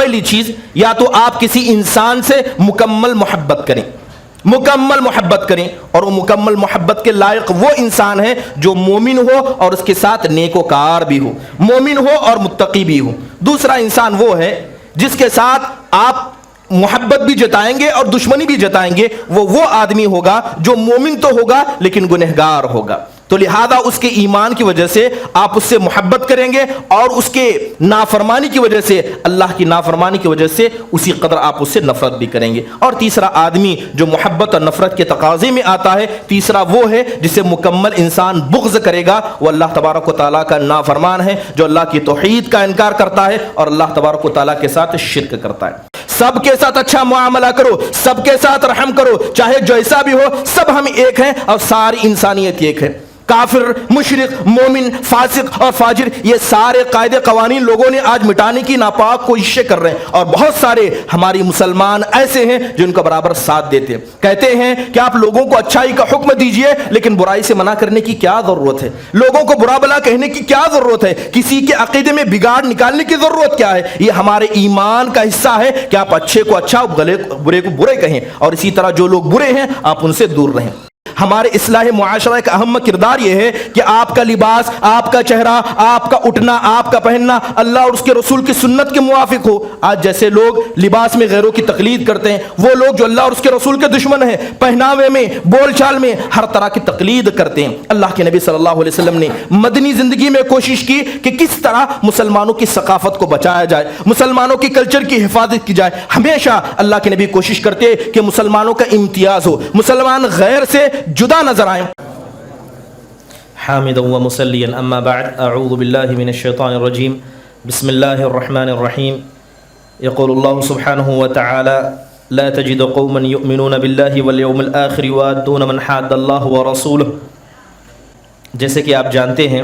پہلی چیز، یا تو آپ کسی انسان سے مکمل محبت کریں، مکمل محبت کریں، اور وہ مکمل محبت کے لائق وہ انسان ہے جو مومن ہو اور اس کے ساتھ نیکوکار بھی ہو، مومن ہو اور متقی بھی ہو۔ دوسرا انسان وہ ہے جس کے ساتھ آپ محبت بھی جتائیں گے اور دشمنی بھی جتائیں گے، وہ آدمی ہوگا جو مومن تو ہوگا لیکن گنہگار ہوگا، تو لہذا اس کے ایمان کی وجہ سے آپ اس سے محبت کریں گے، اور اس کے نافرمانی کی وجہ سے، اللہ کی نافرمانی کی وجہ سے اسی قدر آپ اس سے نفرت بھی کریں گے۔ اور تیسرا آدمی جو محبت اور نفرت کے تقاضے میں آتا ہے، تیسرا وہ ہے جسے مکمل انسان بغض کرے گا، وہ اللہ تبارک و تعالیٰ کا نافرمان ہے، جو اللہ کی توحید کا انکار کرتا ہے اور اللہ تبارک و تعالیٰ کے ساتھ شرک کرتا ہے۔ سب کے ساتھ اچھا معاملہ کرو، سب کے ساتھ رحم کرو، چاہے جیسا بھی ہو، سب ہم ایک ہیں اور ساری انسانیت ایک ہے۔ کافر، مشرک، مومن، فاسق اور فاجر، یہ سارے قاعدے قوانین لوگوں نے آج مٹانے کی ناپاک کوششیں کر رہے ہیں، اور بہت سارے ہماری مسلمان ایسے ہیں جو ان کا برابر ساتھ دیتے ہیں، کہتے ہیں کہ آپ لوگوں کو اچھائی کا حکم دیجئے لیکن برائی سے منع کرنے کی کیا ضرورت ہے، لوگوں کو برا بلا کہنے کی کیا ضرورت ہے، کسی کے عقیدے میں بگاڑ نکالنے کی ضرورت کیا ہے۔ یہ ہمارے ایمان کا حصہ ہے کہ آپ اچھے کو اچھا، برے کو برے کہیں، اور اسی طرح جو لوگ برے ہیں آپ ان سے دور رہیں۔ ہمارے اصلاح معاشرہ کا اہم کردار یہ ہے کہ آپ کا لباس، آپ کا چہرہ، آپ کا اٹھنا، آپ کا پہننا اللہ اور اس کے رسول کی سنت کے موافق ہو۔ آج جیسے لوگ لباس میں غیروں کی تقلید کرتے ہیں، وہ لوگ جو اللہ اور اس کے رسول کے دشمن ہیں، پہناوے میں، بول چال میں ہر طرح کی تقلید کرتے ہیں۔ اللہ کے نبی صلی اللہ علیہ وسلم نے مدنی زندگی میں کوشش کی کہ کس طرح مسلمانوں کی ثقافت کو بچایا جائے، مسلمانوں کی کلچر کی حفاظت کی جائے۔ ہمیشہ اللہ کے نبی کوشش کرتے کہ مسلمانوں کا امتیاز ہو، مسلمان غیر سے جدا نظر آئیں۔ حامدا و مسلیا اما بعد، اعوذ باللہ من الشیطان الرجیم، بسم اللہ الرحمن الرحیم۔ یقول اللہ سبحانہ وتعالی لا تجد قوما یؤمنون باللہ والیوم الآخر یوادون من حاد اللہ ورسولہ۔ جیسے کہ آپ جانتے ہیں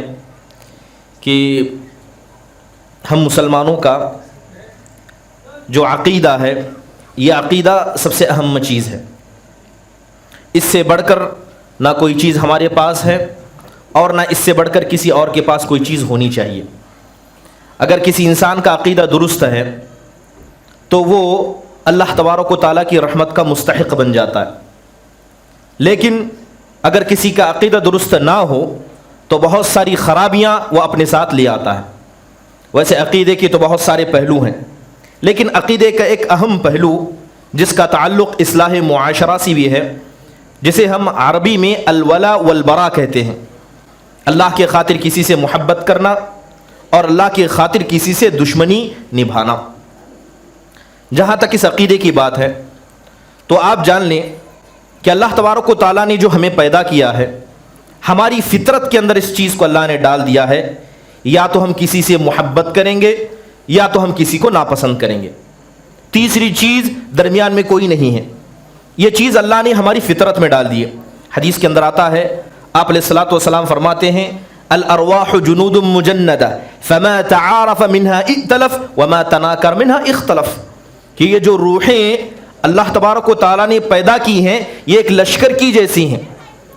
کہ ہم مسلمانوں کا جو عقیدہ ہے، یہ عقیدہ سب سے اہم چیز ہے، اس سے بڑھ کر نہ کوئی چیز ہمارے پاس ہے اور نہ اس سے بڑھ کر کسی اور کے پاس کوئی چیز ہونی چاہیے۔ اگر کسی انسان کا عقیدہ درست ہے تو وہ اللہ تبارک و تعالیٰ کی رحمت کا مستحق بن جاتا ہے، لیکن اگر کسی کا عقیدہ درست نہ ہو تو بہت ساری خرابیاں وہ اپنے ساتھ لے آتا ہے۔ ویسے عقیدے کے تو بہت سارے پہلو ہیں، لیکن عقیدے کا ایک اہم پہلو جس کا تعلق اصلاح معاشرہ سے بھی ہے، جسے ہم عربی میں الولا والبرا کہتے ہیں، اللہ کے خاطر کسی سے محبت کرنا اور اللہ کے خاطر کسی سے دشمنی نبھانا۔ جہاں تک اس عقیدے کی بات ہے تو آپ جان لیں کہ اللہ تبارک و تعالیٰ نے جو ہمیں پیدا کیا ہے، ہماری فطرت کے اندر اس چیز کو اللہ نے ڈال دیا ہے، یا تو ہم کسی سے محبت کریں گے یا تو ہم کسی کو ناپسند کریں گے، تیسری چیز درمیان میں کوئی نہیں ہے۔ یہ چیز اللہ نے ہماری فطرت میں ڈال دی ہے۔ حدیث کے اندر آتا ہے، آپ علیہ الصلوۃ والسلام فرماتے ہیں الارواح جنود مجندہ فما تعارف منها ائتلف وما تناکر منها اختلف، کہ یہ جو روحیں اللہ تبارک و تعالیٰ نے پیدا کی ہیں یہ ایک لشکر کی جیسی ہیں،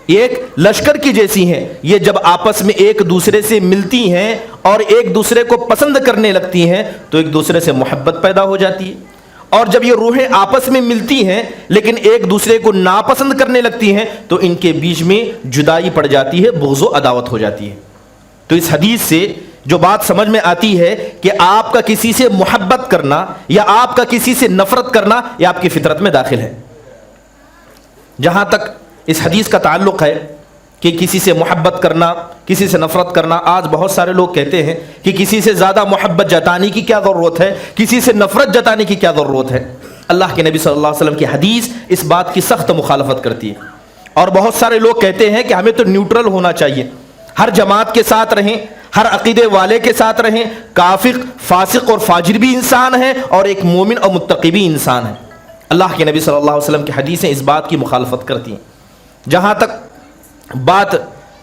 یہ ایک لشکر کی جیسی ہیں، یہ جب آپس میں ایک دوسرے سے ملتی ہیں اور ایک دوسرے کو پسند کرنے لگتی ہیں تو ایک دوسرے سے محبت پیدا ہو جاتی ہے، اور جب یہ روحیں آپس میں ملتی ہیں لیکن ایک دوسرے کو ناپسند کرنے لگتی ہیں تو ان کے بیچ میں جدائی پڑ جاتی ہے، بغض و عداوت ہو جاتی ہے۔ تو اس حدیث سے جو بات سمجھ میں آتی ہے کہ آپ کا کسی سے محبت کرنا یا آپ کا کسی سے نفرت کرنا یہ آپ کی فطرت میں داخل ہے۔ جہاں تک اس حدیث کا تعلق ہے کہ کسی سے محبت کرنا، کسی سے نفرت کرنا، آج بہت سارے لوگ کہتے ہیں کہ کسی سے زیادہ محبت جتانے کی کیا ضرورت ہے، کسی سے نفرت جتانے کی کیا ضرورت ہے۔ اللہ کے نبی صلی اللہ علیہ وسلم کی حدیث اس بات کی سخت مخالفت کرتی ہے، اور بہت سارے لوگ کہتے ہیں کہ ہمیں تو نیوٹرل ہونا چاہیے، ہر جماعت کے ساتھ رہیں، ہر عقیدے والے کے ساتھ رہیں، کافر، فاسق اور فاجر بھی انسان ہے اور ایک مومن اور متقی بھی انسان ہے۔ اللہ کے نبی صلی اللہ علیہ وسلم کی حدیثیں اس بات کی مخالفت کرتی ہیں۔ جہاں تک بات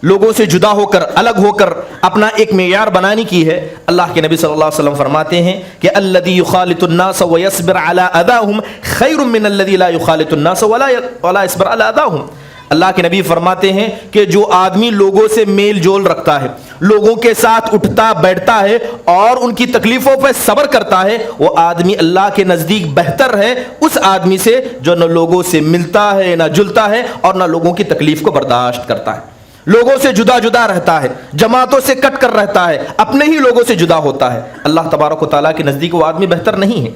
لوگوں سے جدا ہو کر، الگ ہو کر اپنا ایک معیار بنانے کی ہے، اللہ کے نبی صلی اللہ علیہ وسلم فرماتے ہیں کہ الذی یخالط الناس ویصبر علی اذاہم خیر من الذی لا یخالط الناس ولا یصبر علی اذاہم۔ اللہ کے نبی فرماتے ہیں کہ جو آدمی لوگوں سے میل جول رکھتا ہے، لوگوں کے ساتھ اٹھتا بیٹھتا ہے اور ان کی تکلیفوں پہ صبر کرتا ہے، وہ آدمی اللہ کے نزدیک بہتر ہے اس آدمی سے جو نہ لوگوں سے ملتا ہے، نہ جلتا ہے، اور نہ لوگوں کی تکلیف کو برداشت کرتا ہے، لوگوں سے جدا جدا رہتا ہے، جماعتوں سے کٹ کر رہتا ہے، اپنے ہی لوگوں سے جدا ہوتا ہے۔ اللہ تبارک و تعالیٰ کے نزدیک وہ آدمی بہتر نہیں ہے۔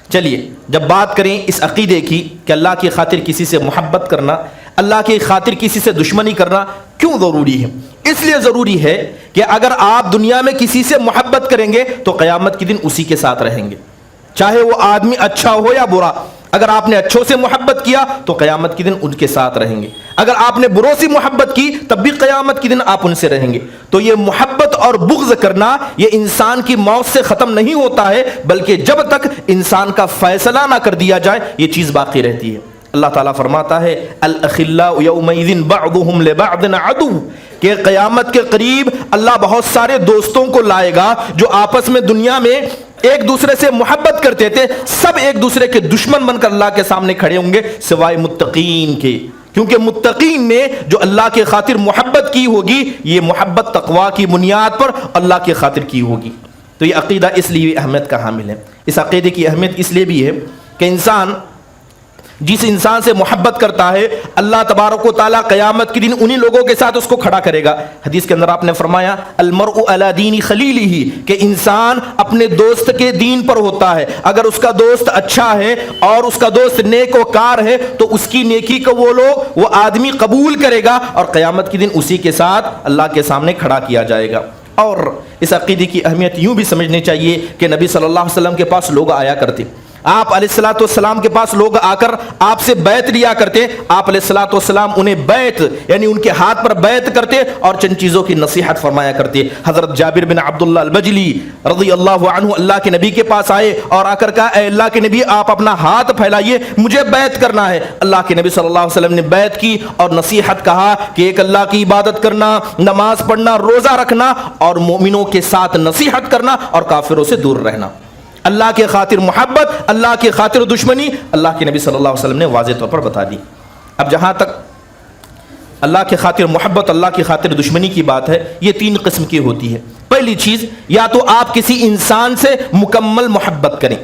چلیے جب بات کریں اس عقیدے کی کہ اللہ کی خاطر کسی سے محبت کرنا، اللہ کی خاطر کسی سے دشمنی کرنا کیوں ضروری ہے؟ اس لیے ضروری ہے کہ اگر آپ دنیا میں کسی سے محبت کریں گے تو قیامت کے دن اسی کے ساتھ رہیں گے، چاہے وہ آدمی اچھا ہو یا برا۔ اگر آپ نے اچھوں سے محبت کیا تو قیامت کے دن ان کے ساتھ رہیں گے، اگر آپ نے بروں سے محبت کی تب بھی قیامت کے دن آپ ان سے رہیں گے۔ تو یہ محبت اور بغض کرنا یہ انسان کی موت سے ختم نہیں ہوتا ہے، بلکہ جب تک انسان کا فیصلہ نہ کر دیا جائے یہ چیز باقی رہتی ہے۔ اللہ تعالیٰ فرماتا ہے الاخلاء یومئذ بعضهم لبعض عدو، کہ قیامت کے قریب اللہ بہت سارے دوستوں کو لائے گا جو آپس میں دنیا میں ایک دوسرے سے محبت کرتے تھے، سب ایک دوسرے کے دشمن بن کر اللہ کے سامنے کھڑے ہوں گے سوائے متقین کے، کیونکہ متقین نے جو اللہ کے خاطر محبت کی ہوگی یہ محبت تقوی کی بنیاد پر اللہ کے خاطر کی ہوگی۔ تو یہ عقیدہ اس لیے اہمیت کا حامل ہے۔ اس عقیدے کی اہمیت اس لیے بھی ہے کہ انسان جس انسان سے محبت کرتا ہے اللہ تبارک و تعالیٰ قیامت کے دن انہی لوگوں کے ساتھ اس کو کھڑا کرے گا۔ حدیث کے اندر آپ نے فرمایا المرء علی دین خلیلہ، کہ انسان اپنے دوست کے دین پر ہوتا ہے۔ اگر اس کا دوست اچھا ہے اور اس کا دوست نیک و کار ہے تو اس کی نیکی کو وہ آدمی قبول کرے گا اور قیامت کے دن اسی کے ساتھ اللہ کے سامنے کھڑا کیا جائے گا۔ اور اس عقیدے کی اہمیت یوں بھی سمجھنی چاہیے کہ نبی صلی اللہ علیہ وسلم کے پاس لوگ آیا کرتے، آپ علیہ الصلوۃ والسلام کے پاس لوگ آ کر آپ سے بیعت لیا کرتے، آپ علیہ الصلوۃ والسلام انہیں بیعت یعنی ان کے ہاتھ پر بیعت کرتے اور چند چیزوں کی نصیحت فرمایا کرتے۔ حضرت جابر بن عبداللہ البجلی رضی اللہ عنہ اللہ کے نبی کے پاس آئے اور آ کر کہا اے اللہ کے نبی آپ اپنا ہاتھ پھیلائیے، مجھے بیعت کرنا ہے۔ اللہ کے نبی صلی اللہ علیہ وسلم نے بیعت کی اور نصیحت کہا کہ ایک اللہ کی عبادت کرنا، نماز پڑھنا، روزہ رکھنا اور مومنوں کے ساتھ نصیحت کرنا اور کافروں سے دور رہنا۔ اللہ کے خاطر محبت، اللہ کے خاطر دشمنی اللہ کے نبی صلی اللہ علیہ وسلم نے واضح طور پر بتا دی۔ اب جہاں تک اللہ کے خاطر محبت، اللہ کی خاطر دشمنی کی بات ہے، یہ تین قسم کی ہوتی ہے۔ پہلی چیز، یا تو آپ کسی انسان سے مکمل محبت کریں،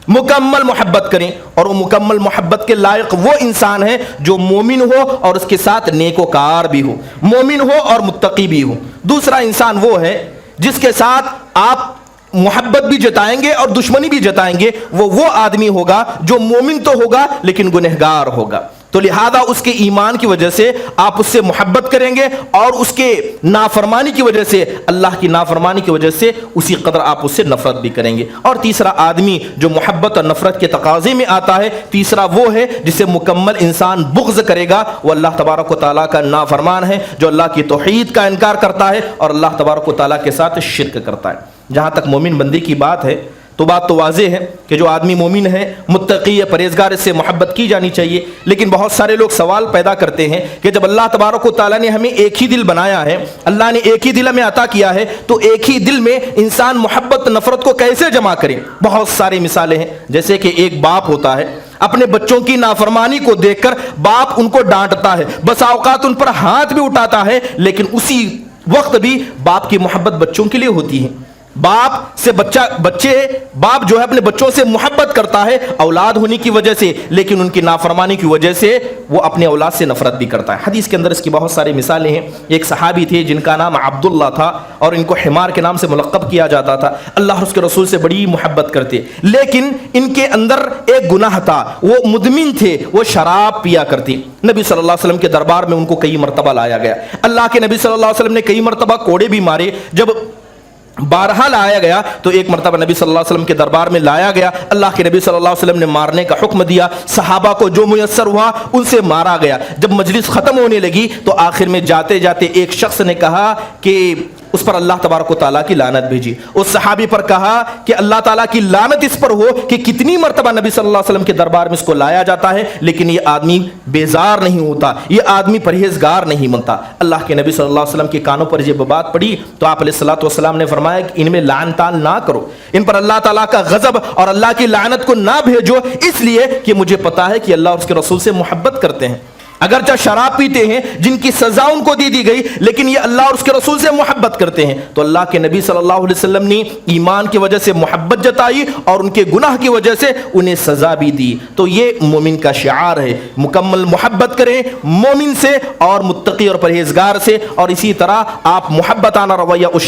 مکمل محبت کریں، اور وہ مکمل محبت کے لائق وہ انسان ہے جو مومن ہو اور اس کے ساتھ نیک و کار بھی ہو، مومن ہو اور متقی بھی ہو۔ دوسرا انسان وہ ہے جس کے ساتھ آپ محبت بھی جتائیں گے اور دشمنی بھی جتائیں گے، وہ آدمی ہوگا جو مومن تو ہوگا لیکن گنہگار ہوگا۔ تو لہذا اس کے ایمان کی وجہ سے آپ اس سے محبت کریں گے اور اس کے نافرمانی کی وجہ سے، اللہ کی نافرمانی کی وجہ سے اسی قدر آپ اس سے نفرت بھی کریں گے۔ اور تیسرا آدمی جو محبت اور نفرت کے تقاضے میں آتا ہے، تیسرا وہ ہے جسے مکمل انسان بغض کرے گا، وہ اللہ تبارک و تعالیٰ کا نافرمان ہے جو اللہ کی توحید کا انکار کرتا ہے اور اللہ تبارک و تعالیٰ کے ساتھ شرک کرتا ہے۔ جہاں تک مومن بندی کی بات ہے تو بات تو واضح ہے کہ جو آدمی مومن ہے، متقی ہے، پرہیزگار، اس سے محبت کی جانی چاہیے۔ لیکن بہت سارے لوگ سوال پیدا کرتے ہیں کہ جب اللہ تبارک و تعالیٰ نے ہمیں ایک ہی دل بنایا ہے، اللہ نے ایک ہی دل ہمیں عطا کیا ہے، تو ایک ہی دل میں انسان محبت نفرت کو کیسے جمع کرے؟ بہت ساری مثالیں ہیں، جیسے کہ ایک باپ ہوتا ہے، اپنے بچوں کی نافرمانی کو دیکھ کر باپ ان کو ڈانٹتا ہے، بسا اوقات ان پر ہاتھ بھی اٹھاتا ہے، لیکن اسی وقت بھی باپ کی محبت بچوں کے لیے ہوتی ہے۔ باپ سے باپ جو ہے اپنے بچوں سے محبت کرتا ہے اولاد ہونے کی وجہ سے، لیکن ان کی نافرمانی کی وجہ سے وہ اپنے اولاد سے نفرت بھی کرتا ہے۔ حدیث کے اندر اس کی بہت ساری مثالیں ہیں۔ ایک صحابی تھے جن کا نام عبداللہ تھا اور ان کو حمار کے نام سے ملقب کیا جاتا تھا۔ اللہ اور اس کے رسول سے بڑی محبت کرتے، لیکن ان کے اندر ایک گناہ تھا، وہ مدمن تھے، وہ شراب پیا کرتے۔ نبی صلی اللہ علیہ وسلم کے دربار میں ان کو کئی مرتبہ لایا گیا۔ اللہ کے نبی صلی اللہ علیہ وسلم نے کئی مرتبہ کوڑے بھی مارے۔ جب بارہا لایا گیا تو ایک مرتبہ نبی صلی اللہ علیہ وسلم کے دربار میں لایا گیا، اللہ کے نبی صلی اللہ علیہ وسلم نے مارنے کا حکم دیا، صحابہ کو جو میسر ہوا ان سے مارا گیا۔ جب مجلس ختم ہونے لگی تو آخر میں جاتے جاتے ایک شخص نے کہا کہ اس پر اللہ تبارک و تعالیٰ کی لعنت بھیجی۔ اس صحابی پر کہا کہ اللہ تعالیٰ کی لعنت اس پر ہو کہ کتنی مرتبہ نبی صلی اللہ علیہ وسلم کے دربار میں اس کو لایا جاتا ہے لیکن یہ آدمی بیزار نہیں ہوتا، یہ آدمی پرہیزگار نہیں بنتا۔ اللہ کے نبی صلی اللہ علیہ وسلم کے کانوں پر یہ بات پڑی تو آپ علیہ الصلوۃ والسلام نے فرمایا کہ ان میں لعن تان نہ کرو، ان پر اللہ تعالیٰ کا غضب اور اللہ کی لعنت کو نہ بھیجو، اس لیے کہ مجھے پتا ہے کہ اللہ اور اس کے رسول سے محبت کرتے ہیں۔ اگرچہ شراب پیتے ہیں جن کی سزا ان کو دی گئی، لیکن یہ اللہ اور اس کے رسول سے محبت کرتے ہیں، تو اللہ کے نبی صلی اللہ علیہ وسلم نے ایمان کی وجہ سے محبت جتائی اور ان کے گناہ کی وجہ سے انہیں سزا بھی دی۔ تو یہ مومن کا شعار ہے، مکمل محبت کریں مومن سے اور متقی اور پرہیزگار سے، اور اسی طرح آپ محبتانہ رویہ اس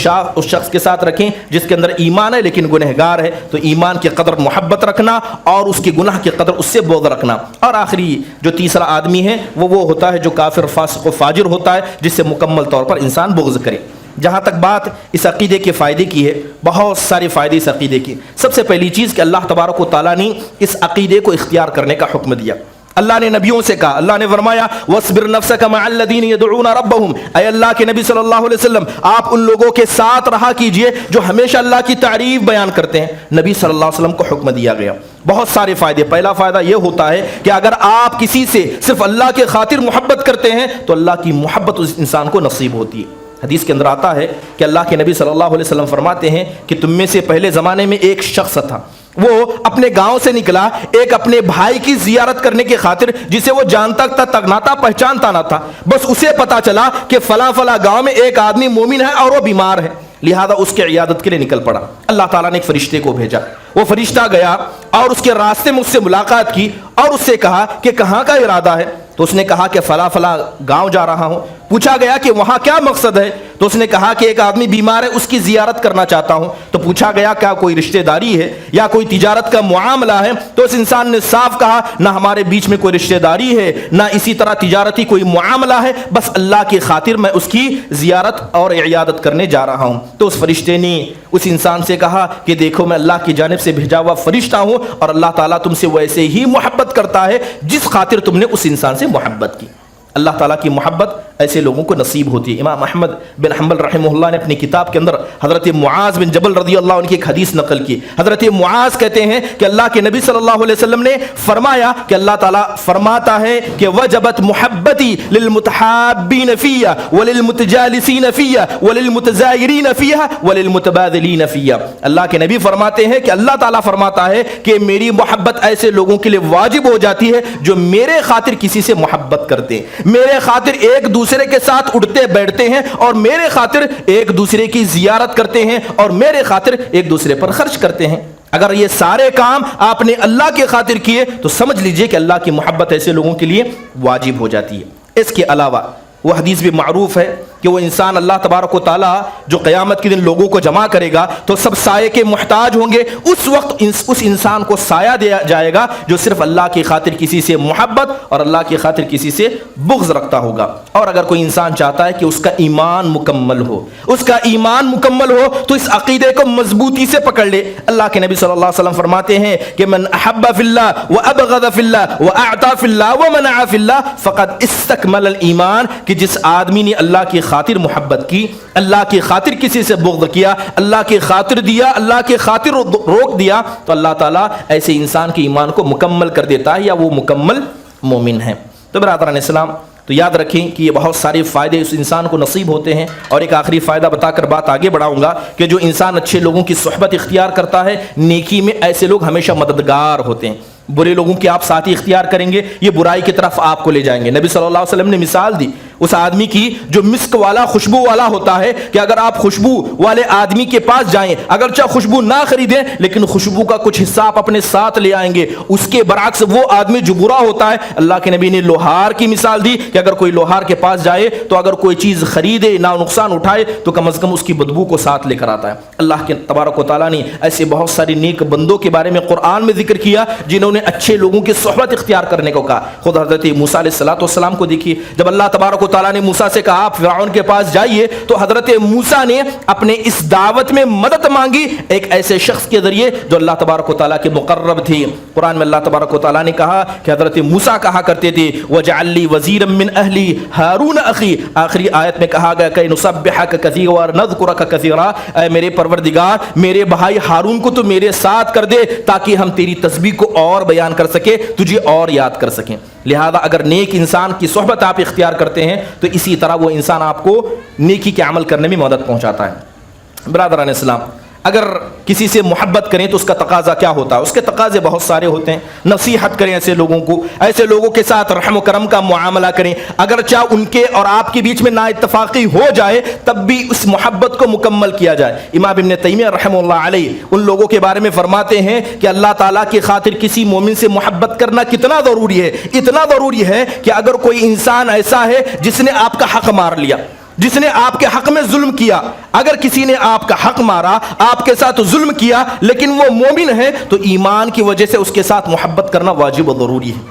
شخص کے ساتھ رکھیں جس کے اندر ایمان ہے لیکن گنہگار ہے، تو ایمان کی قدر محبت رکھنا اور اس کی گناہ کی قدر اس سے بغض رکھنا۔ اور آخری جو تیسرا آدمی ہے وہ ہوتا ہے جو کافر فاسق و فاجر ہوتا ہے، جس سے مکمل طور پر انسان بغض کرے۔ جہاں تک بات اس عقیدے کے فائدے کی ہے، بہت سارے فائدے اس عقیدے کی۔ سب سے پہلی چیز کہ اللہ تبارک و تعالیٰ نے اس عقیدے کو اختیار کرنے کا حکم دیا۔ اللہ نے نبیوں سے کہا، اللہ نے فرمایا وَاصْبِرْ نَفْسَكَ مَعَ الَّذِينَ يَدْعُونَ رَبَّهُمْ، اے اللہ کے نبی صلی اللہ علیہ وسلم آپ ان لوگوں کے ساتھ رہا کیجئے جو ہمیشہ اللہ کی تعریف بیان کرتے ہیں۔ نبی صلی اللہ علیہ وسلم کو حکم دیا گیا۔ بہت سارے فائدے۔ پہلا فائدہ یہ ہوتا ہے کہ اگر آپ کسی سے صرف اللہ کے خاطر محبت کرتے ہیں تو اللہ کی محبت اس انسان کو نصیب ہوتی ہے۔ حدیث کے اندر آتا ہے کہ اللہ کے نبی صلی اللہ علیہ وسلم فرماتے ہیں کہ تم میں سے پہلے زمانے میں ایک شخص تھا، وہ اپنے گاؤں سے نکلا ایک اپنے بھائی کی زیارت کرنے کی خاطر، جسے وہ جانتا تک پہچانتا نہ تھا، بس اسے پتا چلا کہ فلاں گاؤں میں ایک آدمی مومن ہے اور وہ بیمار ہے، لہذا اس کے عیادت کے لیے نکل پڑا۔ اللہ تعالیٰ نے ایک فرشتے کو بھیجا، وہ فرشتہ گیا اور اس کے راستے میں اس سے ملاقات کی اور اس سے کہا کہ کہاں کا ارادہ ہے؟ تو اس نے کہا کہ فلاں گاؤں جا رہا ہوں۔ پوچھا گیا کہ وہاں کیا مقصد ہے؟ تو اس نے کہا کہ ایک آدمی بیمار ہے، اس کی زیارت کرنا چاہتا ہوں۔ تو پوچھا گیا کیا کوئی رشتہ داری ہے یا کوئی تجارت کا معاملہ ہے؟ تو اس انسان نے صاف کہا نہ ہمارے بیچ میں کوئی رشتہ داری ہے نہ اسی طرح تجارتی کوئی معاملہ ہے، بس اللہ کی خاطر میں اس کی زیارت اور عیادت کرنے جا رہا ہوں۔ تو اس فرشتے نے اس انسان سے کہا کہ دیکھو میں اللہ کی جانب سے بھیجا ہوا فرشتہ ہوں اور اللہ تعالیٰ تم سے ویسے ہی محبت کرتا ہے جس خاطر تم نے اس انسان سے محبت کی۔ اللہ تعالیٰ کی محبت ایسے لوگوں کو نصیب ہوتی ہے۔ امام احمد بن حنبل رحمہ اللہ نے اپنی کتاب کے اندر حضرت معاذ بن جبل رضی اللہ عنہ کی ایک حدیث نقل کی۔ حضرت معاذ کہتے ہیں کہ اللہ کے نبی صلی اللہ علیہ وسلم نے فرمایا کہ اللہ تعالیٰ فرماتا ہے کہ وجبت محبتی للمتحابین فیہ وللمتجالسین فیہ وللمتزائرین فیہ وللمتبادلین فیہ۔ اللہ کے نبی فرماتے ہیں کہ اللہ تعالیٰ فرماتا ہے کہ میری محبت ایسے لوگوں کے لیے واجب ہو جاتی ہے جو میرے خاطر کسی سے محبت کرتے ہیں، میرے خاطر ایک دوسرے کے ساتھ اٹھتے بیٹھتے ہیں اور میرے خاطر ایک دوسرے کی زیارت کرتے ہیں اور میرے خاطر ایک دوسرے پر خرچ کرتے ہیں۔ اگر یہ سارے کام آپ نے اللہ کے خاطر کیے تو سمجھ لیجئے کہ اللہ کی محبت ایسے لوگوں کے لیے واجب ہو جاتی ہے۔ اس کے علاوہ وہ حدیث بھی معروف ہے کہ وہ انسان اللہ تبارک و تعالیٰ جو قیامت کے دن لوگوں کو جمع کرے گا تو سب سائے کے محتاج ہوں گے، اس وقت اس انسان کو سایہ دیا جائے گا جو صرف اللہ کی خاطر کسی سے محبت اور اللہ کی خاطر کسی سے بغض رکھتا ہوگا۔ اور اگر کوئی انسان چاہتا ہے کہ اس کا ایمان مکمل ہو، اس کا ایمان مکمل ہو تو اس عقیدے کو مضبوطی سے پکڑ لے۔ اللہ کے نبی صلی اللہ علیہ وسلم فرماتے ہیں کہ من احب فی اللہ وابغض فی اللہ واعطى فی اللہ ومنع فی اللہ فقد استکمل الایمان، کہ جس آدمی نے اللہ کی خاطر محبت کی، اللہ کی خاطر کسی سے بغض کیا، اللہ کی خاطر دیا، اللہ کی خاطر روک دیا، تو اللہ تعالیٰ ایسے انسان کے ایمان کو مکمل کر دیتا ہے یا وہ مکمل مومن ہے۔ تو برادران اسلام، تو یاد رکھیں کہ یہ بہت سارے فائدے اس انسان کو نصیب ہوتے ہیں۔ اور ایک آخری فائدہ بتا کر بات آگے بڑھاؤں گا کہ جو انسان اچھے لوگوں کی صحبت اختیار کرتا ہے، نیکی میں ایسے لوگ ہمیشہ مددگار ہوتے ہیں۔ برے لوگوں کے آپ ساتھی اختیار کریں گے، یہ برائی کی طرف آپ کو لے جائیں گے۔ نبی صلی اللہ علیہ وسلم نے مثال دی اس آدمی کی جو مسک والا، خوشبو والا ہوتا ہے، کہ اگر آپ خوشبو والے آدمی کے پاس جائیں، اگرچہ خوشبو نہ خریدیں لیکن خوشبو کا کچھ حصہ آپ اپنے ساتھ لے آئیں گے۔ اس کے برعکس وہ آدمی جو برا ہوتا ہے، اللہ کے نبی نے لوہار کی مثال دی کہ اگر کوئی لوہار کے پاس جائے تو اگر کوئی چیز خریدے، نہ نقصان اٹھائے، تو کم از کم اس کی بدبو کو ساتھ لے کر آتا ہے۔ اللہ کے تبارک و تعالیٰ نے ایسے بہت سارے نیک بندوں کے بارے میں قرآن میں ذکر کیا جنہوں نے اچھے لوگوں کی صحبت اختیار کرنے کو کہا۔ خود حضرت موسیٰ علیہ السلام کو دیکھیے، جب اللہ تبارک و تعالیٰ نے موسیٰ سے کہا آپ فرعون کے پاس جائیے، تو حضرت موسیٰ نے اپنے اس دعوت میں مدد مانگی ایک ایسے شخص کے ذریعے جو اللہ تبارک و تعالیٰ کے مقرب تھی۔ قرآن میں اللہ تبارک و تعالیٰ نے کہا کہ حضرت موسیٰ کہا کرتے تھے وَجَعَلْ لِي وَزِيرًا مِّنْ أَهْلِي هَارُونَ أَخِي، آخری آیت میں کہا گیا کہ نُسَبِّحَكَ كَثِيرًا وَنَذْكُرَكَ كَثِيرًا، اے میرے پروردگار میرے بھائی ہارون کو تو میرے ساتھ کر دے تاکہ ہم تیری تسبیح کو اور بیان کر سکیں، تجھے اور یاد کر سکیں۔ لہذا اگر نیک انسان کی صحبت آپ اختیار کرتے ہیں تو اسی طرح وہ انسان آپ کو نیکی کے عمل کرنے میں مدد پہنچاتا ہے۔ برادران اسلام، اگر کسی سے محبت کریں تو اس کا تقاضا کیا ہوتا ہے؟ اس کے تقاضے بہت سارے ہوتے ہیں. نصیحت کریں ایسے لوگوں کو، ایسے لوگوں کے ساتھ رحم و کرم کا معاملہ کریں. اگر چاہے ان کے اور آپ کے بیچ میں نا اتفاقی ہو جائے تب بھی اس محبت کو مکمل کیا جائے. امام ابن تیمیہ رحمہ اللہ علیہ ان لوگوں کے بارے میں فرماتے ہیں کہ اللہ تعالیٰ کی خاطر کسی مومن سے محبت کرنا کتنا ضروری ہے. اتنا ضروری ہے کہ اگر کوئی انسان ایسا ہے جس نے آپ کا حق مار لیا، جس نے آپ کے حق میں ظلم کیا، اگر کسی نے آپ کا حق مارا، آپ کے ساتھ ظلم کیا، لیکن وہ مومن ہے تو ایمان کی وجہ سے اس کے ساتھ محبت کرنا واجب و ضروری ہے.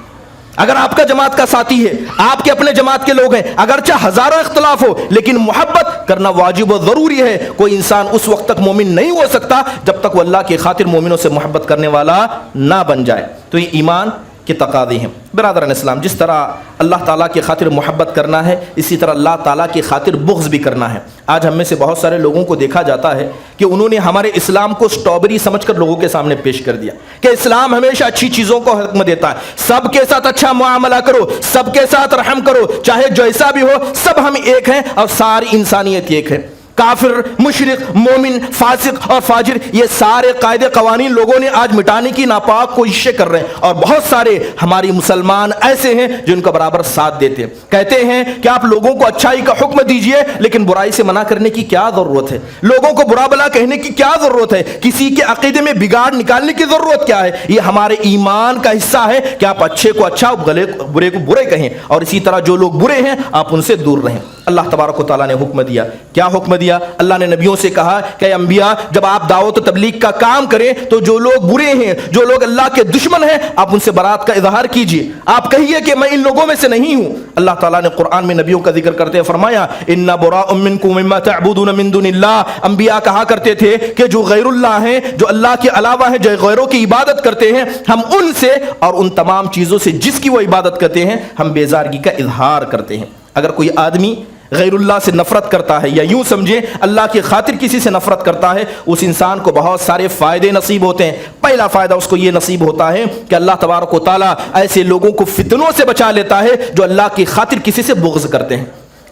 اگر آپ کا جماعت کا ساتھی ہے، آپ کے اپنے جماعت کے لوگ ہیں، اگرچہ ہزاروں اختلاف ہو لیکن محبت کرنا واجب و ضروری ہے. کوئی انسان اس وقت تک مومن نہیں ہو سکتا جب تک وہ اللہ کی خاطر مومنوں سے محبت کرنے والا نہ بن جائے. تو یہ ایمان کے تقاضے ہیں. برادران اسلام، جس طرح اللہ تعالیٰ کی خاطر محبت کرنا ہے اسی طرح اللہ تعالیٰ کی خاطر بغض بھی کرنا ہے. آج ہم میں سے بہت سارے لوگوں کو دیکھا جاتا ہے کہ انہوں نے ہمارے اسلام کو سٹرابری سمجھ کر لوگوں کے سامنے پیش کر دیا کہ اسلام ہمیشہ اچھی چیزوں کو حکم دیتا ہے، سب کے ساتھ اچھا معاملہ کرو، سب کے ساتھ رحم کرو، چاہے جیسا بھی ہو، سب ہم ایک ہیں اور ساری انسانیت ایک ہے. کافر، مشرک، مومن، فاسق اور فاجر، یہ سارے قاعدے قوانین لوگوں نے آج مٹانے کی ناپاک کوششیں کر رہے ہیں. اور بہت سارے ہماری مسلمان ایسے ہیں جو ان کا برابر ساتھ دیتے ہیں. کہتے ہیں کہ آپ لوگوں کو اچھائی کا حکم دیجئے لیکن برائی سے منع کرنے کی کیا ضرورت ہے؟ لوگوں کو برا بلا کہنے کی کیا ضرورت ہے؟ کسی کے عقیدے میں بگاڑ نکالنے کی ضرورت کیا ہے؟ یہ ہمارے ایمان کا حصہ ہے کہ آپ اچھے کو اچھا، برے کو برے کہیں، اور اسی طرح جو لوگ برے ہیں آپ ان سے دور رہیں. اللہ تبارک و تعالیٰ نے حکم دیا. کیا حکم دیا؟ اللہ نے نبیوں سے کہا کہ انبیاء جب آپ دعوت و تبلیغ کا کام کریں تو جو لوگ برے ہیں، جو لوگ اللہ کے دشمن ہیں، آپ ان سے برات کا اظہار کیجیے. آپ کہیے کہ میں ان لوگوں میں سے نہیں ہوں. اللہ تعالیٰ نے قرآن میں نبیوں کا ذکر کرتے فرمایا اِنَّا بُرَاءٌ مِّنكُم مِّمَّا تَعْبُدُونَ مِن دُونِ اللَّهِ. انبیاء کہا کرتے تھے کہ جو غیر اللہ ہیں، جو اللہ کے علاوہ ہیں، جو غیروں کی عبادت کرتے ہیں، ہم ان سے اور ان تمام چیزوں سے جس کی وہ عبادت کرتے ہیں ہم بیزارگی کا اظہار کرتے ہیں. اگر کوئی آدمی غیر اللہ سے نفرت کرتا ہے، یا یوں سمجھیں اللہ کی خاطر کسی سے نفرت کرتا ہے، اس انسان کو بہت سارے فائدے نصیب ہوتے ہیں. پہلا فائدہ اس کو یہ نصیب ہوتا ہے کہ اللہ تبارک و تعالیٰ ایسے لوگوں کو فتنوں سے بچا لیتا ہے جو اللہ کی خاطر کسی سے بغض کرتے ہیں.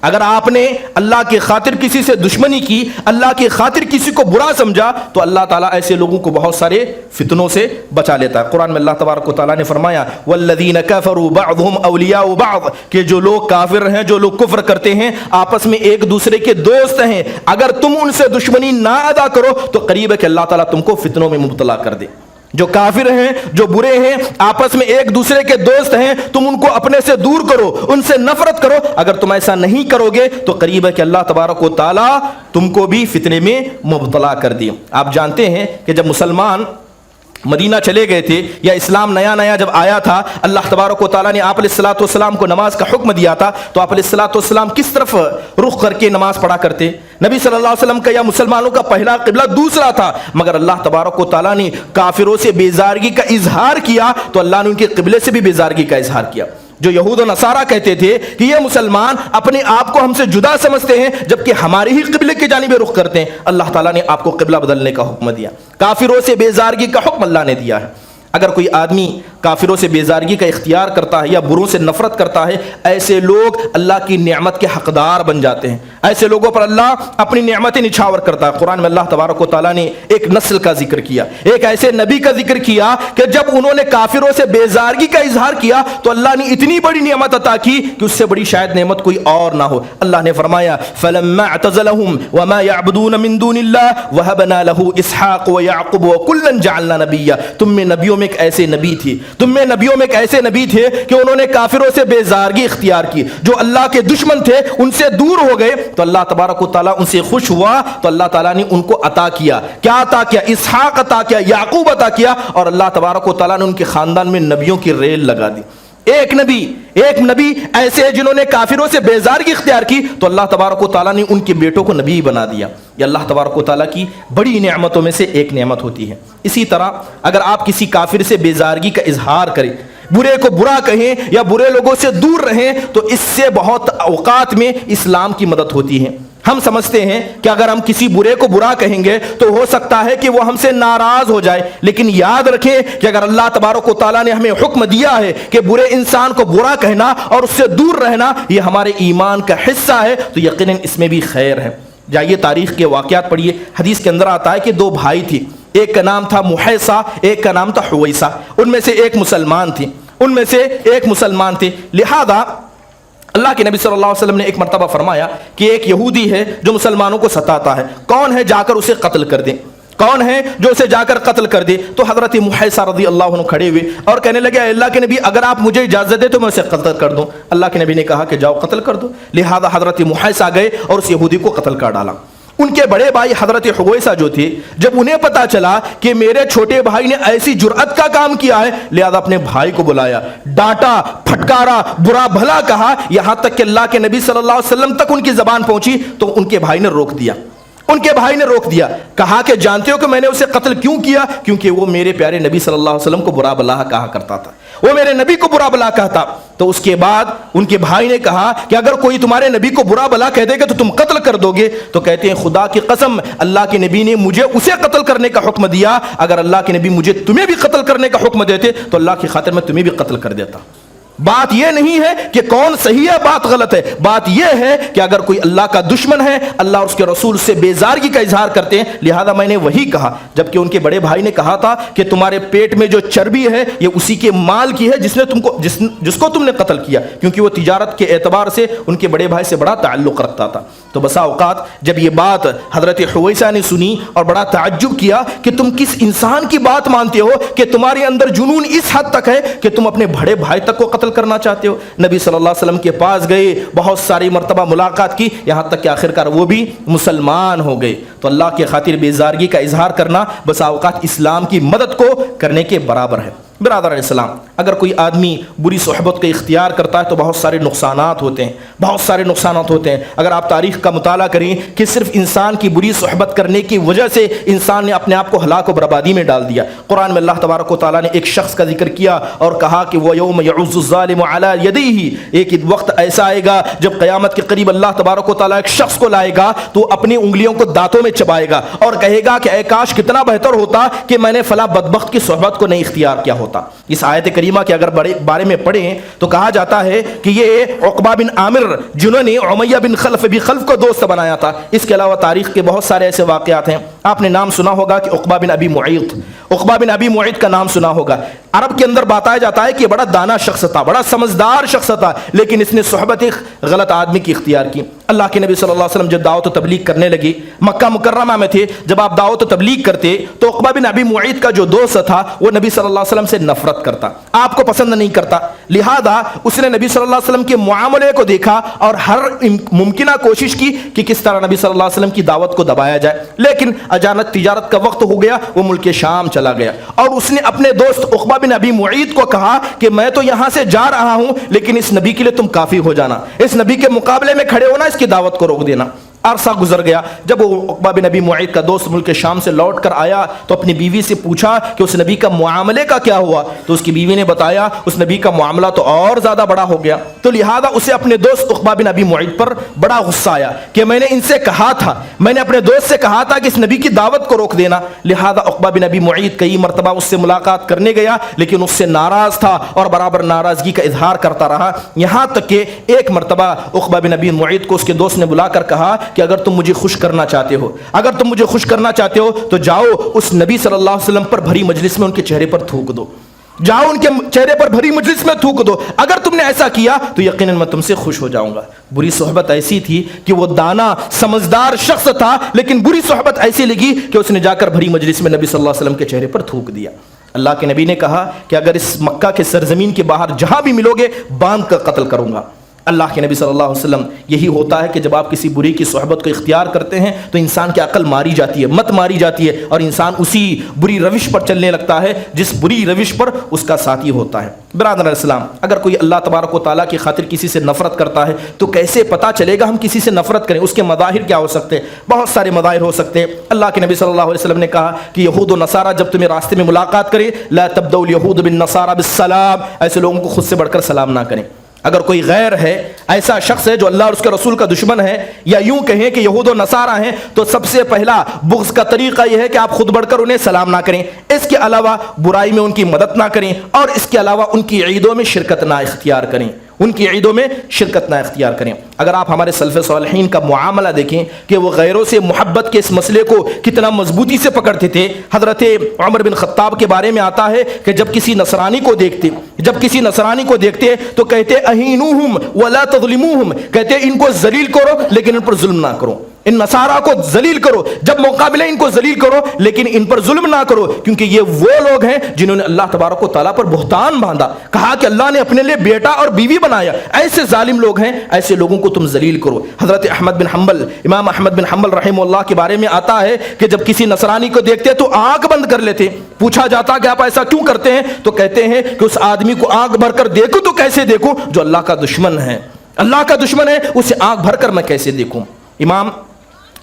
اگر آپ نے اللہ کی خاطر کسی سے دشمنی کی، اللہ کی خاطر کسی کو برا سمجھا، تو اللہ تعالیٰ ایسے لوگوں کو بہت سارے فتنوں سے بچا لیتا ہے. قرآن میں اللہ تبارک و تعالیٰ نے فرمایا والذین کفروا بعضهم اولیاء بعض، کہ جو لوگ کافر ہیں، جو لوگ کفر کرتے ہیں، آپس میں ایک دوسرے کے دوست ہیں. اگر تم ان سے دشمنی نہ ادا کرو تو قریب ہے کہ اللہ تعالیٰ تم کو فتنوں میں مبتلا کر دے. جو کافر ہیں، جو برے ہیں، آپس میں ایک دوسرے کے دوست ہیں، تم ان کو اپنے سے دور کرو، ان سے نفرت کرو. اگر تم ایسا نہیں کرو گے تو قریب ہے کہ اللہ تبارک و تعالیٰ تم کو بھی فتنے میں مبتلا کر دے. آپ جانتے ہیں کہ جب مسلمان مدینہ چلے گئے تھے، یا اسلام نیا نیا جب آیا تھا، اللہ تبارک و تعالیٰ نے آپ علیہ الصلوۃ والسلام کو نماز کا حکم دیا تھا، تو آپ علیہ الصلوۃ والسلام کس طرف رخ کر کے نماز پڑھا کرتے؟ نبی صلی اللہ علیہ وسلم کا یا مسلمانوں کا پہلا قبلہ دوسرا تھا. مگر اللہ تبارک و تعالیٰ نے کافروں سے بیزارگی کا اظہار کیا تو اللہ نے ان کے قبلے سے بھی بیزارگی کا اظہار کیا. جو یہود و نصارہ کہتے تھے کہ یہ مسلمان اپنے آپ کو ہم سے جدا سمجھتے ہیں جبکہ ہمارے ہی قبلے کی جانب رخ کرتے ہیں، اللہ تعالیٰ نے آپ کو قبلہ بدلنے کا حکم دیا. کافروں سے بیزارگی کا حکم اللہ نے دیا ہے. اگر کوئی آدمی کافروں سے بیزارگی کا اختیار کرتا ہے یا بروں سے نفرت کرتا ہے، ایسے لوگ اللہ کی نعمت کے حقدار بن جاتے ہیں. ایسے لوگوں پر اللہ اپنی نعمتیں نچھاور کرتا ہے. قرآن میں اللہ تبارک و تعالیٰ نے ایک نسل کا ذکر کیا، ایک ایسے نبی کا ذکر کیا کہ جب انہوں نے کافروں سے بیزارگی کا اظہار کیا تو اللہ نے اتنی بڑی نعمت عطا کی کہ اس سے بڑی شاید نعمت کوئی اور نہ ہو. اللہ نے فرمایا فَلَمَّا اعْتَزَلَهُمْ وَمَا يَعْبُدُونَ مِن دُونِ اللَّهِ وَهَبْنَا لَهُ إِسْحَاقَ وَيَعْقُوبَ وَكُلًّا جَعَلْنَا نَبِيًّا. تم میں نبیوں میں ایک ایسے نبی تھی، تم میں نبیوں میں ایک ایسے نبی تھے کہ انہوں نے کافروں سے بیزارگی اختیار کی. جو اللہ کے دشمن تھے ان سے دور ہو گئے تو اللہ تبارک و تعالیٰ ان سے خوش ہوا تو اللہ تعالیٰ نے ان کو عطا کیا. کیا عطا کیا؟ اسحاق عطا کیا، یعقوب عطا کیا، اور اللہ تبارک و تعالیٰ نے ان کے خاندان میں نبیوں کی ریل لگا دی. ایک نبی ایسے جنہوں نے کافروں سے بیزارگی اختیار کی تو اللہ تبارک و تعالیٰ نے ان کے بیٹوں کو نبی بنا دیا. یہ اللہ تبارک و تعالیٰ کی بڑی نعمتوں میں سے ایک نعمت ہوتی ہے. اسی طرح اگر آپ کسی کافر سے بیزارگی کا اظہار کریں، برے کو برا کہیں یا برے لوگوں سے دور رہیں، تو اس سے بہت اوقات میں اسلام کی مدد ہوتی ہے. ہم سمجھتے ہیں کہ اگر ہم کسی برے کو برا کہیں گے تو ہو سکتا ہے کہ وہ ہم سے ناراض ہو جائے، لیکن یاد رکھیں کہ اگر اللہ تبارک و تعالیٰ نے ہمیں حکم دیا ہے کہ برے انسان کو برا کہنا اور اس سے دور رہنا یہ ہمارے ایمان کا حصہ ہے، تو یقیناً اس میں بھی خیر ہے. جائیے تاریخ کے واقعات پڑھیے، حدیث کے اندر آتا ہے کہ دو بھائی تھے، ایک کا نام تھا محیصہ، ایک کا نام تھا حویصہ، ان میں سے ایک مسلمان تھے، لہذا اللہ کے نبی صلی اللہ علیہ وسلم نے ایک مرتبہ فرمایا کہ ایک یہودی ہے جو مسلمانوں کو ستاتا ہے، کون ہے جا کر اسے قتل کر دیں، کون ہے جو اسے جا کر قتل کر دے؟ تو حضرت محیصہ رضی اللہ عنہ کھڑے ہوئے اور کہنے لگے اے اللہ کے نبی اگر آپ مجھے اجازت دے تو میں اسے قتل کر دوں۔ اللہ کے نبی نے کہا کہ جاؤ قتل کر دو، لہذا حضرت محیصہ گئے اور اس یہودی کو قتل کر ڈالا۔ ان کے بڑے بھائی حضرت حویصہ جو تھے، جب انہیں پتا چلا کہ میرے چھوٹے بھائی نے ایسی جرأت کا کام کیا ہے، لہذا اپنے بھائی کو بلایا، ڈانٹا، پھٹکارا، برا بھلا کہا، یہاں تک کہ اللہ کے نبی صلی اللہ علیہ وسلم تک ان کی زبان پہنچی تو ان کے بھائی نے روک دیا، کہا کہ جانتے ہو کہ میں نے اسے قتل کیوں کیا؟ کیونکہ وہ میرے پیارے نبی صلی اللہ علیہ وسلم کو برا بلا کہا کرتا تھا، وہ میرے نبی کو برا بلا کہتا۔ تو اس کے بعد ان کے بھائی نے کہا کہ اگر کوئی تمہارے نبی کو برا بلا کہہ دے گا تو تم قتل کر دو گے؟ تو کہتے ہیں خدا کی قسم اللہ کے نبی نے مجھے اسے قتل کرنے کا حکم دیا، اگر اللہ کے نبی مجھے تمہیں بھی قتل کرنے کا حکم دیتے تو اللہ کی خاطر میں تمہیں بھی قتل کر دیتا۔ بات یہ نہیں ہے کہ کون صحیح ہے بات غلط ہے، بات یہ ہے کہ اگر کوئی اللہ کا دشمن ہے، اللہ اور اس کے رسول سے بیزارگی کا اظہار کرتے ہیں، لہذا میں نے وہی کہا۔ جبکہ ان کے بڑے بھائی نے کہا تھا کہ تمہارے پیٹ میں جو چربی ہے یہ اسی کے مال کی ہے جس کو تم نے قتل کیا، کیونکہ وہ تجارت کے اعتبار سے ان کے بڑے بھائی سے بڑا تعلق رکھتا تھا۔ تو بسا اوقات جب یہ بات حضرت حویصہ نے سنی اور بڑا تعجب کیا کہ تم کس انسان کی بات مانتے ہو کہ تمہارے اندر جنون اس حد تک ہے کہ تم اپنے بڑے بھائی تک کو قتل کرنا چاہتے ہو۔ نبی صلی اللہ علیہ وسلم کے پاس گئے، بہت ساری مرتبہ ملاقات کی، یہاں تک کہ آخرکار وہ بھی مسلمان ہو گئے۔ تو اللہ کی خاطر بیزارگی کا اظہار کرنا بسا اوقات اسلام کی مدد کو کرنے کے برابر ہے۔ برادر علیہ السلام، اگر کوئی آدمی بری صحبت کا اختیار کرتا ہے تو بہت سارے نقصانات ہوتے ہیں۔ اگر آپ تاریخ کا مطالعہ کریں کہ صرف انسان کی بری صحبت کرنے کی وجہ سے انسان نے اپنے آپ کو ہلاک و بربادی میں ڈال دیا۔ قرآن میں اللہ تبارک و تعالیٰ نے ایک شخص کا ذکر کیا اور کہا کہ وہ یوم یعض الظالم علی یدیہ، ایک وقت ایسا آئے گا جب قیامت کے قریب اللہ تبارک و تعالیٰ ایک شخص کو لائے گا تو اپنی انگلیوں کو دانتوں میں چبائے گا اور کہے گا کہ اے کاش کتنا بہتر ہوتا کہ میں نے فلاں بدبخت کی صحبت کو نہیں اختیار کیا ہوتا۔ اس آیت کریمہ کے اگر بارے میں پڑھیں تو کہا جاتا ہے کہ یہ عقبہ بن عامر جنہوں نے امیہ بن خلف کو دوست بنایا تھا۔ اس کے علاوہ تاریخ کے بہت سارے ایسے واقعات ہیں۔ آپ نے نام سنا ہوگا کہ عقبہ بن ابی معیط کا نام سنا ہوگا۔ عرب کے اندر بتایا جاتا ہے کہ بڑا دانا شخص تھا، بڑا سمجھدار شخص تھا، لیکن اس نے صحبت ایک غلط آدمی کی اختیار کی۔ اللہ کے نبی صلی اللہ علیہ وسلم جب دعوت و تبلیغ کرنے لگے، مکہ مکرمہ میں تھے، جب آپ دعوت و تبلیغ کرتے تو عقبہ بن ابی معیط کا جو دوست تھا وہ نبی صلی اللہ علیہ وسلم سے نفرت کرتا، آپ کو پسند نہیں کرتا، لہذا اس نے نبی صلی اللہ علیہ وسلم کے معاملے کو دیکھا اور ہر ممکنہ کوشش کی کہ کس طرح نبی صلی اللہ علیہ وسلم کی دعوت کو دبایا جائے، لیکن اچانک تجارت کا وقت ہو گیا، وہ ملک شام چلا گیا اور اس نے اپنے دوست عقبہ بن ابی معیط کو کہا کہ میں تو یہاں سے جا رہا ہوں لیکن اس نبی کے لیے تم کافی ہو جانا، اس نبی کے مقابلے میں کھڑے ہونا، اس کی دعوت کو روک دینا۔ عرصہ گزر گیا، جب وہ عقبہ بن ابی معیط کا دوست ملک شام سے لوٹ کر آیا تو اپنی بیوی سے پوچھا کہ اس نبی کا معاملے کا کیا ہوا، تو اس کی بیوی نے بتایا اس نبی کا معاملہ تو اور زیادہ بڑا ہو گیا۔ تو لہذا اسے اپنے دوست عقبہ بن ابی معیط پر بڑا غصہ آیا کہ میں نے اپنے دوست سے کہا تھا کہ اس نبی کی دعوت کو روک دینا۔ لہذا عقبہ بن ابی معیط کئی مرتبہ اس سے ملاقات کرنے گیا لیکن اس سے ناراض تھا اور برابر ناراضگی کا اظہار کرتا رہا، یہاں تک کہ ایک مرتبہ عقبہ بن ابی معیط کو اس کے دوست نے بلا کر کہا کہ اگر تم مجھے خوش کرنا چاہتے ہو تو جاؤ اس نبی صلی اللہ علیہ وسلم پر بھری مجلس میں ان کے چہرے پر تھوک دو، جاؤ ان کے چہرے پر بھری مجلس میں تھوک دو، اگر تم نے ایسا کیا تو یقیناً میں تم سے خوش ہو جاؤں گا۔ بری صحبت ایسی تھی کہ وہ دانا سمجھدار شخص تھا، لیکن بری صحبت ایسی لگی کہ اس نے جا کر بھری مجلس میں نبی صلی اللہ علیہ وسلم کے چہرے پر تھوک دیا۔ اللہ کے نبی نے کہا کہ اگر اس مکہ کے سرزمین کے باہر جہاں بھی ملو گے باندھ کر قتل کروں گا۔ اللہ کے نبی صلی اللہ علیہ وسلم یہی ہوتا ہے کہ جب آپ کسی بری کی صحبت کو اختیار کرتے ہیں تو انسان کی عقل ماری جاتی ہے، مت ماری جاتی ہے اور انسان اسی بری روش پر چلنے لگتا ہے جس بری روش پر اس کا ساتھی ہوتا ہے۔ برادر علیہ السلام، اگر کوئی اللہ تبارک و تعالیٰ کی خاطر کسی سے نفرت کرتا ہے تو کیسے پتہ چلے گا ہم کسی سے نفرت کریں؟ اس کے مظاہر کیا ہو سکتے ہیں؟ بہت سارے مظاہر ہو سکتے ہیں۔ اللہ کے نبی صلی اللہ علیہ وسلم نے کہا کہ یہود و نصارہ جب تمہیں راستے میں ملاقات کرے لا تبدؤ الیہود بالنصارى بالسلام، ایسے لوگوں کو خود سے بڑھ کر سلام نہ کریں۔ اگر کوئی غیر ہے، ایسا شخص ہے جو اللہ اور اس کے رسول کا دشمن ہے، یا یوں کہیں کہ یہود و نصارہ ہیں، تو سب سے پہلا بغض کا طریقہ یہ ہے کہ آپ خود بڑھ کر انہیں سلام نہ کریں، اس کے علاوہ برائی میں ان کی مدد نہ کریں، اور اس کے علاوہ ان کی عیدوں میں شرکت نہ اختیار کریں۔ ان کی عیدوں میں شرکت نہ اختیار کریں۔ اگر آپ ہمارے سلف صالحین کا معاملہ دیکھیں کہ وہ غیروں سے محبت کے اس مسئلے کو کتنا مضبوطی سے پکڑتے تھے۔ حضرت عمر بن خطاب کے بارے میں آتا ہے کہ جب کسی نصرانی کو دیکھتے تو کہتے اہینوہم ولا تظلموہم، کہتے ان کو ذلیل کرو لیکن ان پر ظلم نہ کرو، ان نصارہ کو ذلیل کرو، جب موقع ملے ان کو ذلیل کرو لیکن ان پر ظلم نہ کرو، کیونکہ یہ وہ لوگ ہیں جنہوں نے اللہ تبارک و تعالیٰ پر بہتان باندھا، کہا کہ اللہ نے اپنے لیے بیٹا اور بیوی بنایا، ایسے ظالم لوگ ہیں، ایسے لوگوں کو تم ذلیل کرو۔ حضرت امام احمد بن حنبل رحمہ اللہ کے بارے میں آتا ہے کہ جب کسی نصرانی کو دیکھتے تو آنکھ بند کر لیتے، پوچھا جاتا کہ آپ ایسا کیوں کرتے ہیں تو کہتے ہیں کہ اس آدمی کو آنکھ بھر کر دیکھوں تو کیسے دیکھوں جو اللہ کا دشمن ہے، اللہ کا دشمن ہے اسے آنکھ بھر کر میں کیسے دیکھوں۔ امام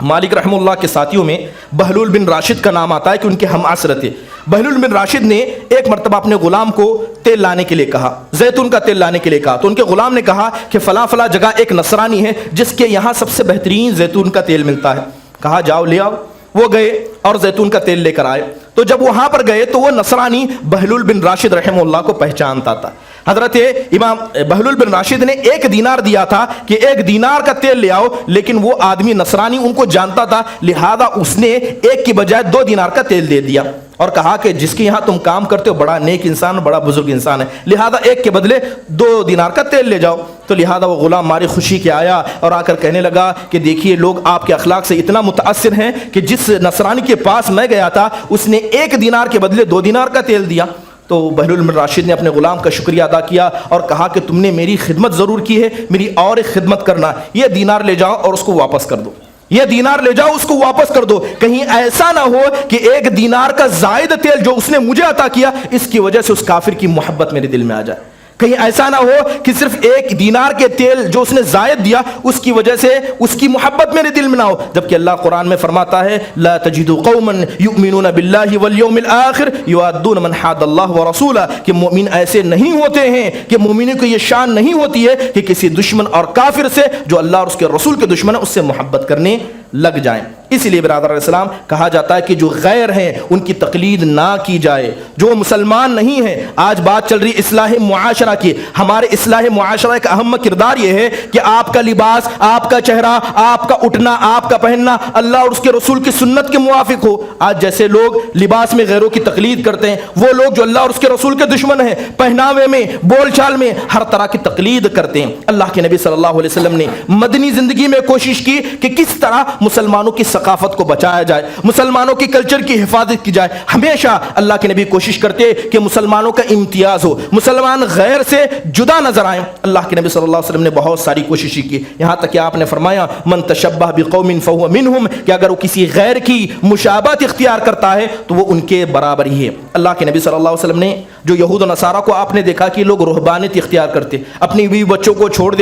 مالک رحمہ اللہ کے ساتھیوں میں بہلول بن راشد کا نام آتا ہے کہ ان کے ہم عصر تھے۔ بہلول بن راشد نے ایک مرتبہ اپنے غلام کو تیل لانے کے لیے کہا، زیتون کا تیل لانے کے لیے کہا، تو ان کے غلام نے کہا کہ فلاں فلاں جگہ ایک نصرانی ہے جس کے یہاں سب سے بہترین زیتون کا تیل ملتا ہے، کہا جاؤ لے آؤ۔ وہ گئے اور زیتون کا تیل لے کر آئے، تو جب وہاں پر گئے تو وہ نصرانی بہلول بن راشد رحمہ اللہ کو پہچانتا تھا۔ حضرت امام بہلول بن راشد نے 1 دینار دیا تھا کہ 1 دینار کا تیل لے آؤ، لیکن وہ آدمی نصرانی ان کو جانتا تھا، لہذا اس نے 1 کی بجائے 2 دینار کا تیل دے دیا اور کہا کہ جس کے یہاں تم کام کرتے ہو بڑا نیک انسان، بڑا بزرگ انسان ہے، لہذا 1 کے بدلے 2 دینار کا تیل لے جاؤ۔ تو لہذا وہ غلام ماری خوشی کے آیا اور آ کر کہنے لگا کہ دیکھیے لوگ آپ کے اخلاق سے اتنا متاثر ہیں کہ جس نصرانی کے پاس میں گیا تھا اس نے 1 دینار کے بدلے 2 دینار کا تیل دیا۔ تو بہلول بن راشد نے اپنے غلام کا شکریہ ادا کیا اور کہا کہ تم نے میری خدمت ضرور کی ہے، میری اور ایک خدمت کرنا، یہ دینار لے جاؤ اور اس کو واپس کر دو، یہ دینار لے جاؤ اس کو واپس کر دو، کہیں ایسا نہ ہو کہ 1 دینار کا زائد تیل جو اس نے مجھے عطا کیا اس کی وجہ سے اس کافر کی محبت میرے دل میں آ جائے، کہیں ایسا نہ ہو کہ صرف 1 دینار کے تیل جو اس نے زائد دیا اس کی وجہ سے اس کی محبت میرے دل میں نہ ہو، جبکہ اللہ قرآن میں فرماتا ہے لا تجد قوما یؤمنون باللہ والیوم الآخر یوادون من حاد اللہ ورسولہ، کہ مومن ایسے نہیں ہوتے ہیں، کہ مومنوں کو یہ شان نہیں ہوتی ہے کہ کسی دشمن اور کافر سے جو اللہ اور اس کے رسول کے دشمن ہے اس سے محبت کرنے لگ جائیں۔ اسی لیے برادر اسلام کہا جاتا ہے کہ جو غیر ہیں ان کی تقلید نہ کی جائے، جو مسلمان نہیں ہیں۔ آج بات چل رہی اصلاح معاشرہ کی، ہمارے اصلاح معاشرہ کا اہم کردار یہ ہے کہ آپ کا لباس، آپ کا چہرہ، آپ کا اٹھنا، آپ کا پہننا اللہ اور اس کے رسول کی سنت کے موافق ہو۔ آج جیسے لوگ لباس میں غیروں کی تقلید کرتے ہیں، وہ لوگ جو اللہ اور اس کے رسول کے دشمن ہیں پہناوے میں، بول چال میں ہر طرح کی تقلید کرتے ہیں۔ اللہ کے نبی صلی اللہ علیہ وسلم نے مدنی زندگی میں کوشش کی کہ کس طرح مسلمانوں کی ثقافت کو بچایا جائے، مسلمانوں کی کلچر کی حفاظت کی جائے۔ ہمیشہ اللہ کے نبی کوشش کرتے کہ مسلمانوں کا امتیاز ہو، مسلمان غیر سے جدا نظر آئیں۔ اللہ کے نبی صلی اللہ علیہ وسلم نے بہت ساری کوششیں کی، یہاں تک کہ آپ نے فرمایا من تشبہ بقوم فہو منہم، کہ اگر وہ کسی غیر کی مشابہت اختیار کرتا ہے تو وہ ان کے برابر ہی ہے۔ اللہ کے نبی صلی اللہ علیہ وسلم نے جو یہود و نصارہ کو آپ نے دیکھا کہ لوگ رہبانیت اختیار کرتے، اپنی بیوی بچوں کو چھوڑ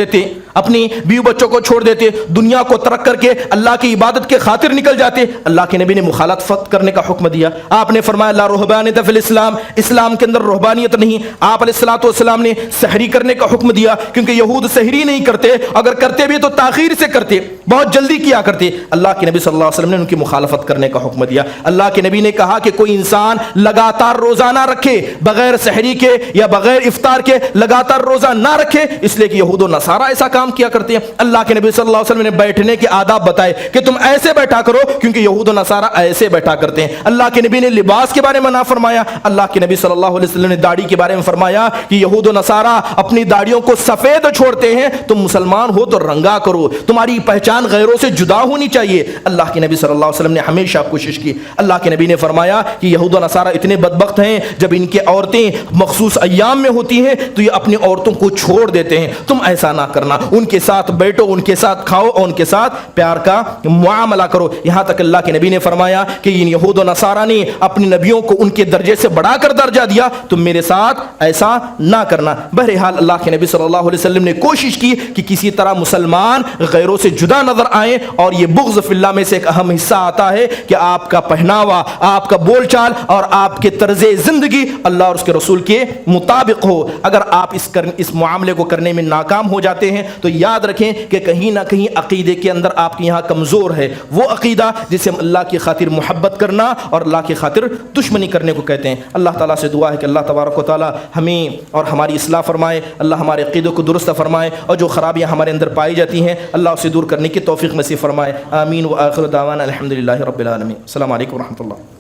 دیتے، دنیا کو ترک کر کے اللہ کی عبادت کے خاطر نکل جاتے۔ اللہ کے نبی نے مخالفت کرنے کا حکم دیا، آپ نے فرمایا لا رہبانیت فی الاسلام، اسلام کے اندر رہبانیت نہیں۔ آپ علیہ الصلوۃ والسلام نے سحری کرنے کا حکم دیا، کیونکہ یہود سحری نہیں کرتے، اگر کرتے بھی تو تاخیر سے کرتے، بہت جلدی کیا کرتے۔ اللہ کے نبی صلی اللہ علیہ وسلم نے ان کی مخالفت کرنے کا حکم دیا۔ اللہ کے نبی نے کہا کہ کوئی انسان لگاتار روزہ نہ رکھے، بغیر سحری کے یا بغیر افطار کے لگاتار روزہ نہ رکھے، اس لیے کہ یہود و نصارہ ایسا کام کیا کرتے ہیں۔ اللہ کے نبی صلی اللہ علیہ وسلم نے بیٹھنے کے آداب بتائے کہ تم ایسے بیٹھا کرو، کیونکہ یہود و نصارہ ایسے بیٹھا کرتے ہیں۔ اللہ کے نبی نے لباس کے بارے میں نہ فرمایا، اللہ کے نبی صلی اللہ علیہ وسلم نے داڑھی کے بارے میں فرمایا کہ یہود و نصارہ اپنی داڑھیوں کو سفید چھوڑتے ہیں، تم مسلمان ہو تو رنگا کرو، تمہاری پہچان غیروں سے جدا ہونی چاہیے۔ اللہ کے نبی صلی اللہ علیہ وسلم نے ہمیشہ کوشش کی۔ اللہ کے نبی نے فرمایا کہ یہود و نصارہ اتنے بدبخت ہیں، جب ان کے عورتیں مخصوص ایام میں ہوتی ہیں تو یہ اپنی عورتوں کو چھوڑ دیتے ہیں، تم ایسا نہ کرنا، ان کے ساتھ بیٹھو، ان کے ساتھ کھاؤ اور ان کے ساتھ پیار کا معاملہ کرو۔ یہاں تک اللہ کے نبی نے فرمایا کہ ان یہود و نصارہ نے اپنی نبیوں کو ان کے درجے سے بڑھا کر درجہ دیا، تم میرے ساتھ ایسا نہ کرنا۔ بہرحال اللہ کے نبی صلی اللہ علیہ وسلم نے کوشش کی کہ کسی طرح مسلمان غیروں سے جدا نظر آئیں، اور یہ بغض فی اللہ میں سے ایک اہم حصہ آتا ہے کہ آپ کا پہناوا، آپ کا بول چال اور آپ کے طرز زندگی اللہ اور اس کے رسول کے مطابق ہو۔ اگر آپ اس معاملے کو کرنے میں ناکام ہو جاتے ہیں تو تو یاد رکھیں کہ کہیں نہ کہیں عقیدے کے اندر آپ کے یہاں کمزور ہے وہ عقیدہ جسے ہم اللہ کی خاطر محبت کرنا اور اللہ کی خاطر دشمنی کرنے کو کہتے ہیں۔ اللہ تعالیٰ سے دعا ہے کہ اللہ تبارک و تعالیٰ ہمیں اور ہماری اصلاح فرمائے، اللہ ہمارے عقیدوں کو درست فرمائے، اور جو خرابیاں ہمارے اندر پائی جاتی ہیں اللہ اسے دور کرنے کی توفیق نصیب فرمائے۔ آمین و آخر دعوانا الحمدللہ رب العالمین۔ السلام علیکم ورحمۃ اللہ۔